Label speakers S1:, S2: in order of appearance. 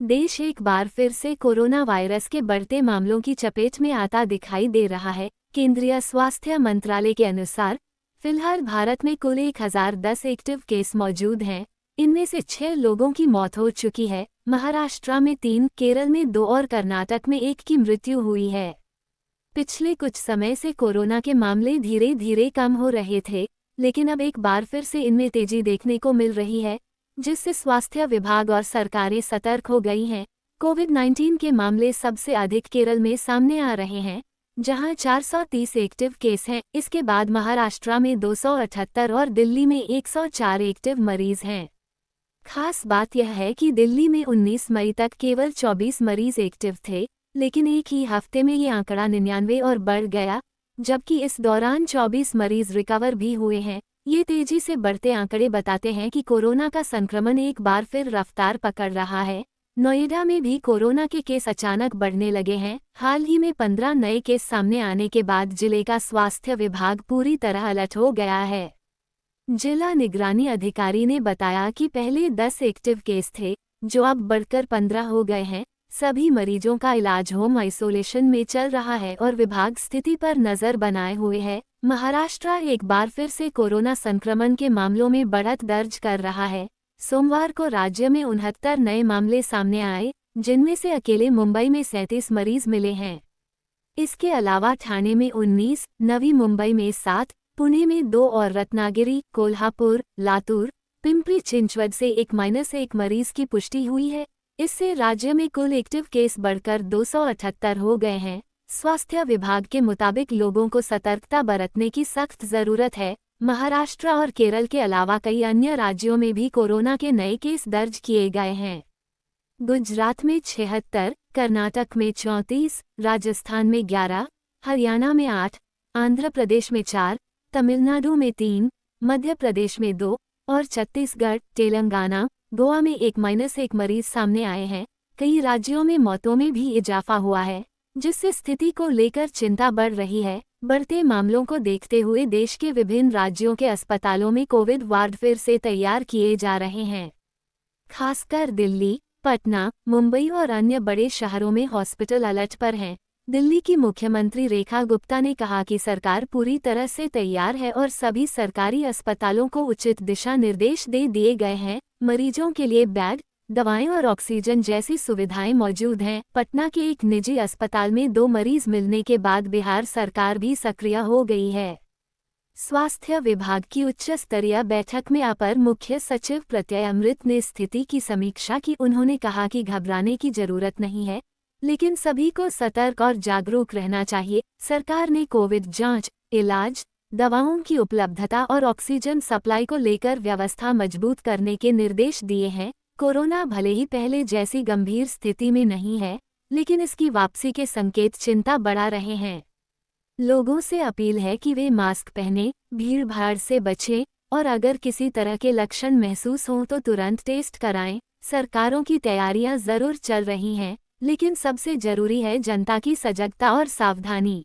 S1: देश एक बार फिर से कोरोना वायरस के बढ़ते मामलों की चपेट में आता दिखाई दे रहा है। केंद्रीय स्वास्थ्य मंत्रालय के अनुसार फिलहाल भारत में कुल 1010 एक्टिव केस मौजूद हैं। इनमें से 6 लोगों की मौत हो चुकी है। महाराष्ट्र में 3, केरल में 2 और कर्नाटक में 1 की मृत्यु हुई है। पिछले कुछ समय से कोरोना के मामले धीरे धीरे कम हो रहे थे, लेकिन अब एक बार फिर से इनमें तेजी देखने को मिल रही है, जिससे स्वास्थ्य विभाग और सरकारें सतर्क हो गई हैं। कोविड-19 के मामले सबसे अधिक केरल में सामने आ रहे हैं, जहां 430 एक्टिव केस हैं। इसके बाद महाराष्ट्र में 278 और दिल्ली में 104 एक्टिव मरीज हैं। खास बात यह है कि दिल्ली में 19 मई तक केवल 24 मरीज एक्टिव थे, लेकिन एक ही हफ्ते में ये आंकड़ा 99 और बढ़ गया, जबकि इस दौरान 24 मरीज रिकवर भी हुए हैं। ये तेजी से बढ़ते आंकड़े बताते हैं कि कोरोना का संक्रमण एक बार फिर रफ्तार पकड़ रहा है। नोएडा में भी कोरोना के केस अचानक बढ़ने लगे हैं। हाल ही में 15 नए केस सामने आने के बाद जिले का स्वास्थ्य विभाग पूरी तरह अलर्ट हो गया है। जिला निगरानी अधिकारी ने बताया कि पहले 10 एक्टिव केस थे, जो अब बढ़कर 15 हो गए हैं। सभी मरीजों का इलाज होम आइसोलेशन में चल रहा है और विभाग स्थिति पर नजर बनाए हुए है। महाराष्ट्र एक बार फिर से कोरोना संक्रमण के मामलों में बढ़त दर्ज कर रहा है। सोमवार को राज्य में 69 नए मामले सामने आए, जिनमें से अकेले मुंबई में 37 मरीज मिले हैं। इसके अलावा ठाणे में 19, नवी मुंबई में 7, पुणे में 2 और रत्नागिरी, कोल्हापुर, लातूर, पिंपरी चिंचवड से 1-1 मरीज की पुष्टि हुई है। इससे राज्य में कुल एक्टिव केस बढ़कर 278 हो गए हैं। स्वास्थ्य विभाग के मुताबिक लोगों को सतर्कता बरतने की सख्त जरूरत है। महाराष्ट्र और केरल के अलावा कई अन्य राज्यों में भी कोरोना के नए केस दर्ज किए गए हैं। गुजरात में 76, कर्नाटक में 34, राजस्थान में 11, हरियाणा में 8, आंध्र प्रदेश में 4, तमिलनाडु में 3, मध्य प्रदेश में 2 और छत्तीसगढ़, तेलंगाना, गोवा में 1-1 मरीज सामने आए हैं। कई राज्यों में मौतों में भी इजाफा हुआ है, जिससे स्थिति को लेकर चिंता बढ़ रही है। बढ़ते मामलों को देखते हुए देश के विभिन्न राज्यों के अस्पतालों में कोविड वार्ड फिर से तैयार किए जा रहे हैं। खासकर दिल्ली, पटना, मुंबई और अन्य बड़े शहरों में हॉस्पिटल अलर्ट पर हैं। दिल्ली की मुख्यमंत्री रेखा गुप्ता ने कहा कि सरकार पूरी तरह से तैयार है और सभी सरकारी अस्पतालों को उचित दिशा निर्देश दे दिए गए हैं। मरीजों के लिए बेड, दवाएं और ऑक्सीजन जैसी सुविधाएं मौजूद हैं। पटना के एक निजी अस्पताल में 2 मरीज मिलने के बाद बिहार सरकार भी सक्रिय हो गई है। स्वास्थ्य विभाग की उच्च स्तरीय बैठक में अपर मुख्य सचिव प्रत्यय अमृत ने स्थिति की समीक्षा की। उन्होंने कहा कि घबराने की जरूरत नहीं है, लेकिन सभी को सतर्क और जागरूक रहना चाहिए। सरकार ने कोविड जांच, इलाज, दवाओं की उपलब्धता और ऑक्सीजन सप्लाई को लेकर व्यवस्था मजबूत करने के निर्देश दिए हैं। कोरोना भले ही पहले जैसी गंभीर स्थिति में नहीं है, लेकिन इसकी वापसी के संकेत चिंता बढ़ा रहे हैं। लोगों से अपील है कि वे मास्क पहनें, भीड़-भाड़ से बचें और अगर किसी तरह के लक्षण महसूस हों तो तुरंत टेस्ट कराएं। सरकारों की तैयारियां जरूर चल रही हैं, लेकिन सबसे जरूरी है जनता की सजगता और सावधानी।